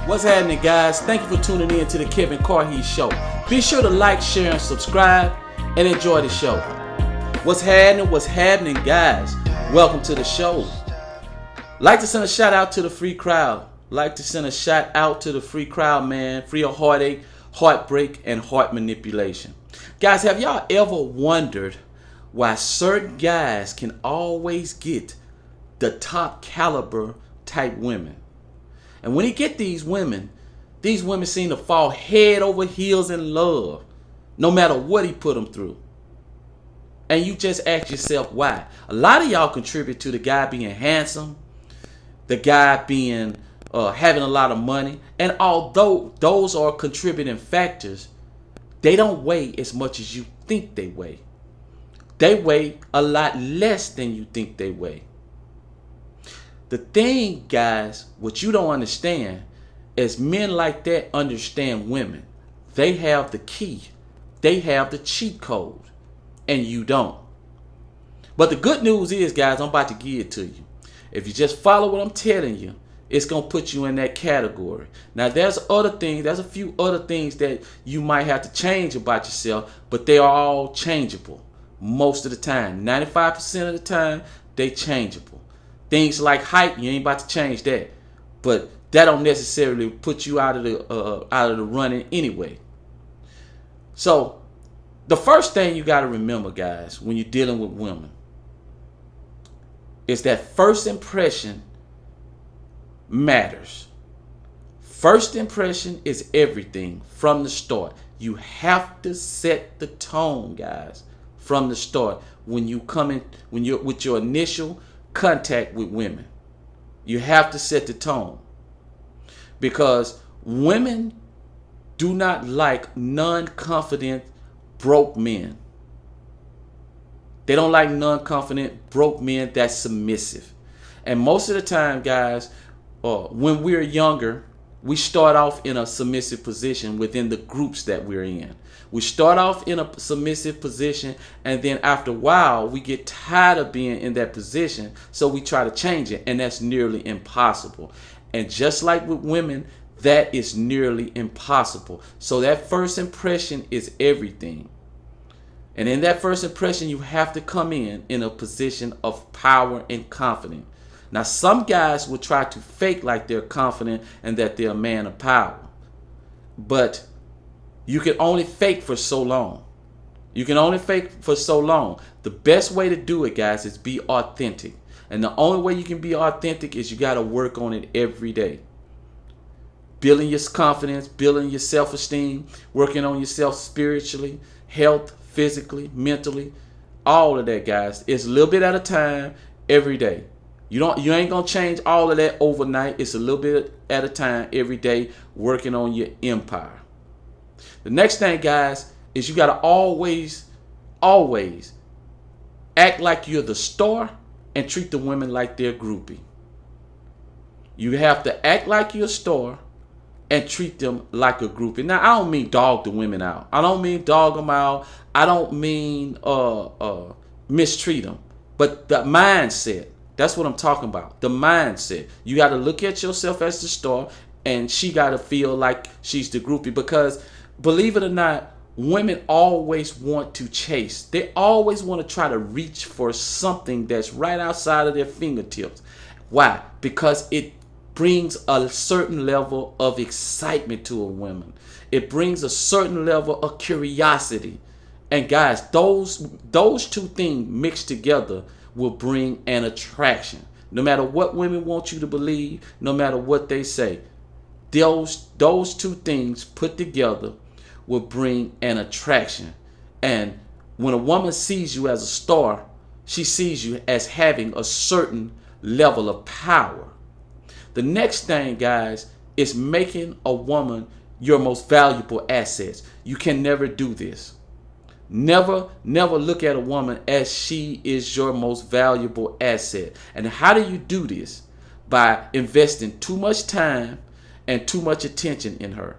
What's happening, guys? Thank you for tuning in to the Carhee Show. Be sure to like, share, and subscribe, and enjoy the show. What's happening? What's happening, guys? Welcome to the show. Like to send a shout out to the free crowd. Man. Free of heartache, heartbreak, and heart manipulation. Guys, have y'all ever wondered why certain guys can always get the top caliber type women? And when he get these women seem to fall head over heels in love, no matter what he put them through. And you just ask yourself why. A lot of y'all contribute to the guy being handsome, the guy being having a lot of money. And although those are contributing factors, they don't weigh as much as you think they weigh. They weigh a lot less than you think they weigh. The thing, guys, what you don't understand is men like that understand women. They have the key. They have the cheat code. And you don't. But the good news is, guys, I'm about to give it to you. If you just follow what I'm telling you, it's going to put you in that category. Now, there's a few other things that you might have to change about yourself, but they are all changeable most of the time. 95% of the time, they changeable. Things like height, you ain't about to change that. But that don't necessarily put you out of the running anyway. So, the first thing you got to remember, guys, when you're dealing with women, is that first impression matters. First impression is everything from the start. You have to set the tone, guys, from the start when you're with your initial contact with women. You have to set the tone, because women do not like non-confident broke men. They don't like non-confident broke men that's submissive. And most of the time, guys, when we're younger, we start off in a submissive position within the groups that we're in. We start off in a submissive position, and then after a while, we get tired of being in that position, so we try to change it, and that's nearly impossible. And just like with women, that is nearly impossible. So that first impression is everything. And in that first impression, you have to come in a position of power and confidence. Now, some guys will try to fake like they're confident and that they're a man of power. But you can only fake for so long. The best way to do it, guys, is be authentic. And the only way you can be authentic is you got to work on it every day. Building your confidence, building your self-esteem, working on yourself spiritually, health, physically, mentally, all of that, guys. It's a little bit at a time every day. You ain't gonna change all of that overnight. It's a little bit at a time every day, working on your empire. The next thing, guys, is you gotta always act like you're the star and treat the women like they're groupie. You have to act like you're a star and treat them like a groupie. Now, I don't mean dog the women out. I don't mean dog them out. I don't mean mistreat them. But the mindset, that's what I'm talking about. The mindset. You got to look at yourself as the star, and she got to feel like she's the groupie. Because, believe it or not, women always want to chase. They always want to try to reach for something that's right outside of their fingertips. Why? Because it brings a certain level of excitement to a woman. It brings a certain level of curiosity. And guys, those two things mixed together will bring an attraction. No matter what women want you to believe, no matter what they say, those two things put together will bring an attraction. And when a woman sees you as a star, she sees you as having a certain level of power. The next thing, guys, is making a woman your most valuable assets. You can never do this. Never look at a woman as she is your most valuable asset. And how do you do this? By investing too much time and too much attention in her.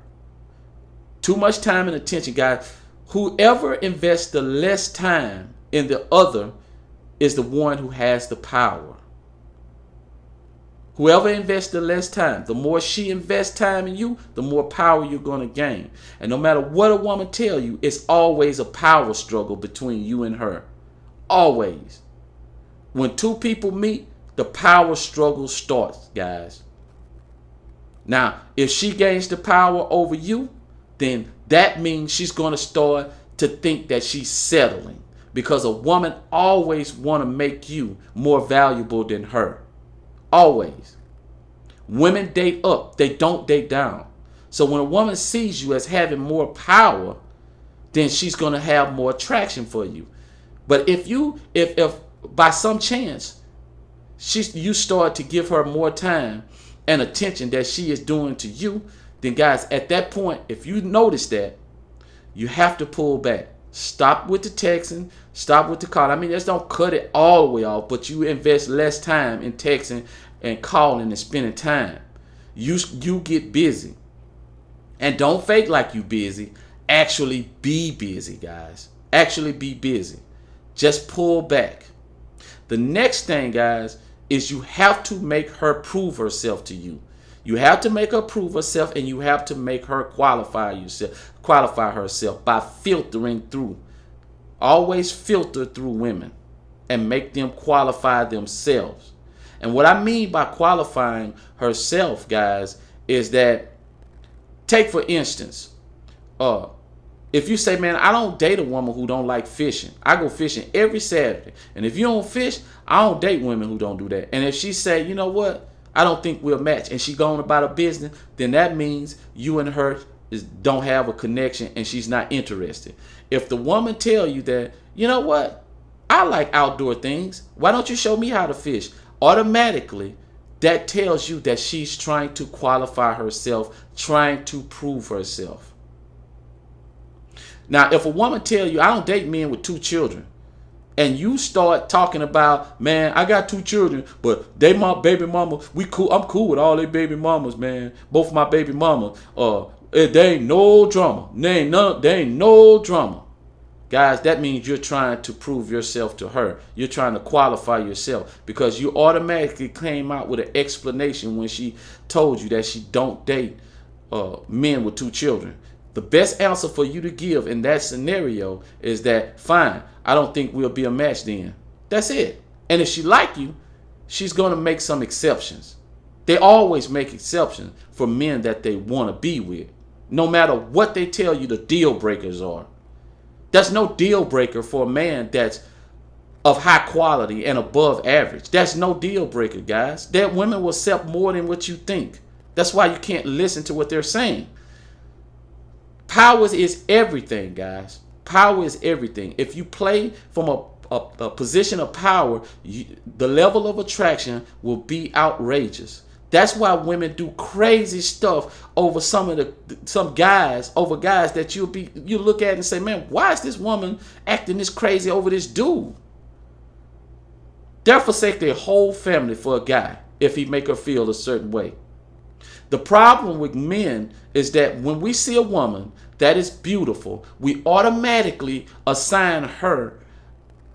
Too much time and attention, guys. Whoever invests the less time in the other is the one who has the power. Whoever invests the less time, the more she invests time in you, the more power you're going to gain. And no matter what a woman tell you, it's always a power struggle between you and her. Always. When two people meet, the power struggle starts, guys. Now, if she gains the power over you, then that means she's going to start to think that she's settling, because a woman always want to make you more valuable than her. Always. Women date up, they don't date down. So when a woman sees you as having more power, then she's going to have more attraction for you. But if by some chance you start to give her more time and attention that she is doing to you, then guys, at that point, if you notice that, you have to pull back. Stop with the texting, stop with the call. I mean, just don't cut it all the way off, but you invest less time in texting and calling and spending time. You get busy. And don't fake like you busy. Actually be busy, guys. Actually be busy. Just pull back. The next thing, guys, is you have to make her prove herself to you. You have to make her prove herself, and you have to make her qualify herself by filtering through. Always filter through women and make them qualify themselves. And what I mean by qualifying herself, guys, is that, take for instance, if you say, man, I don't date a woman who don't like fishing. I go fishing every Saturday. And if you don't fish, I don't date women who don't do that. And if she say, you know what, I don't think we'll match, and she going about her business, then that means you and her don't have a connection and she's not interested. If the woman tell you that, you know what, I like outdoor things, why don't you show me how to fish? Automatically, that tells you that she's trying to qualify herself, trying to prove herself. Now, if a woman tell you, I don't date men with 2 children, and you start talking about, man, I got 2 children, but they my baby mama, we cool. I'm cool with all their baby mamas, man. Both my baby mamas. There ain't no drama. There ain't no drama. Guys, that means you're trying to prove yourself to her. You're trying to qualify yourself, because you automatically came out with an explanation when she told you that she don't date men with 2 children. The best answer for you to give in that scenario is that, fine, I don't think we'll be a match then. That's it. And if she like you, she's going to make some exceptions. They always make exceptions for men that they want to be with, no matter what they tell you the deal breakers are. That's no deal breaker for a man that's of high quality and above average. That's no deal breaker, guys. That women will accept more than what you think. That's why you can't listen to what they're saying. Power is everything, guys. Power is everything. If you play from a position of power, the level of attraction will be outrageous. That's why women do crazy stuff over some guys that you look at and say, man, why is this woman acting this crazy over this dude? They'll forsake their whole family for a guy if he make her feel a certain way. The problem with men is that when we see a woman that is beautiful, we automatically assign her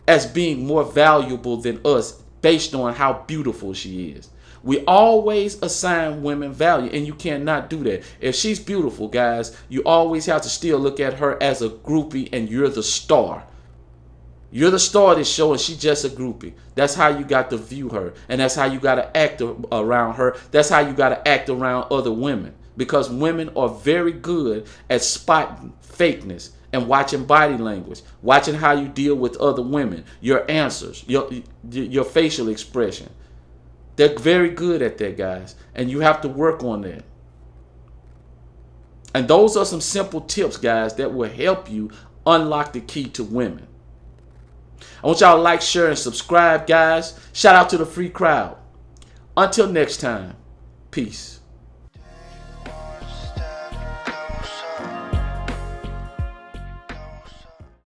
as being more valuable than us based on how beautiful she is. We always assign women value, and you cannot do that. If she's beautiful, guys, you always have to still look at her as a groupie, and you're the star. You're the star of this show, and she's just a groupie. That's how you got to view her, and that's how you got to act around her. That's how you got to act around other women, because women are very good at spotting fakeness and watching body language, watching how you deal with other women, your answers, your facial expression. They're very good at that, guys, and you have to work on that. And those are some simple tips, guys, that will help you unlock the key to women. I want y'all to like, share, and subscribe, guys. Shout out to the free crowd. Until next time, peace.